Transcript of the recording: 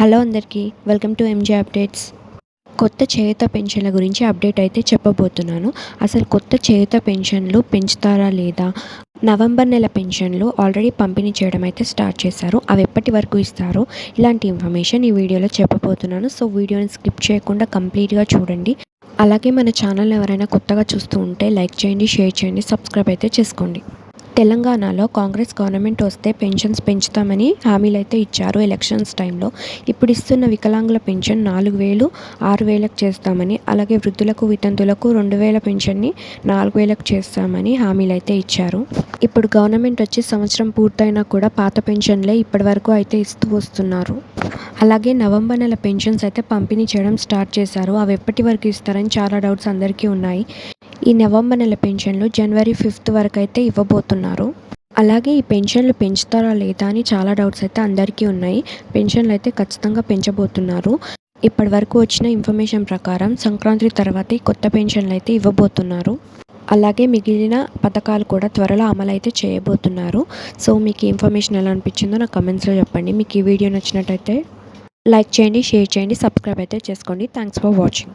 Hello అందరికీ, welcome to M J updates. కొత్త చేయూత పెన్షన్ల గురించి అప్డేట్ అయితే చెప్పబోతున్నాను. అసలు కొత్త చేయూత పెన్షన్లు పెంచుతారా లేదా? నవంబర్ నెల పెన్షన్లు ఆల్రెడీ పంపిణీ చేయడం అయితే స్టార్ట్ చేశారు. అవి ఎప్పటి వరకు ఇస్తారో ఇలాంటి ఇన్ఫర్మేషన్ ఈ వీడియోలో చెప్పబోతున్నాను. సో వీడియోని స్కిప్ చేయకుండా కంప్లీట్గా చూడండి. అలాగే మన ఛానల్ ఎవరైనా కొత్తగా చూస్తూ ఉంటే లైక్ చేయండి, షేర్ చేయండి, సబ్స్క్రైబ్ అయితే చేసుకోండి. తెలంగాణలో కాంగ్రెస్ గవర్నమెంట్ వస్తే పెన్షన్స్ పెంచుతామని హామీలు అయితే ఇచ్చారు ఎలక్షన్స్ టైంలో. ఇప్పుడు ఇస్తున్న వికలాంగుల పెన్షన్ 4,000 6,000కు చేస్తామని, అలాగే వృద్ధులకు వితంతులకు 2,000 పెన్షన్ని 4,000కు చేస్తామని హామీలు అయితే ఇచ్చారు. ఇప్పుడు గవర్నమెంట్ వచ్చి సంవత్సరం పూర్తయినా కూడా పాత పెన్షన్లే ఇప్పటి వరకు అయితే ఇస్తూ వస్తున్నారు. అలాగే నవంబర్ నెల పెన్షన్స్ అయితే పంపిణీ చేయడం స్టార్ట్ చేశారు. అవి ఎప్పటి వరకు ఇస్తారని చాలా డౌట్స్ అందరికీ ఉన్నాయి. ఈ నవంబర్ నెల పెన్షన్లు జనవరి 5th వరకు అయితే ఇవ్వబోతున్నారు. అలాగే ఈ పెన్షన్లు పెంచుతారా లేదా అని చాలా డౌట్స్ అయితే అందరికీ ఉన్నాయి. పెన్షన్లు అయితే ఖచ్చితంగా పెంచబోతున్నారు. ఇప్పటి వరకు వచ్చిన ఇన్ఫర్మేషన్ ప్రకారం సంక్రాంతి తర్వాత ఈ కొత్త పెన్షన్లు అయితే ఇవ్వబోతున్నారు. అలాగే మిగిలిన పథకాలు కూడా త్వరలో అమలైతే చేయబోతున్నారు. సో మీకు ఈ ఇన్ఫర్మేషన్ ఎలా అనిపించిందో నాకు కమెంట్స్లో చెప్పండి. మీకు ఈ వీడియో నచ్చినట్టయితే లైక్ చేయండి, షేర్ చేయండి, సబ్స్క్రైబ్ అయితే చేసుకోండి. Thanks for watching.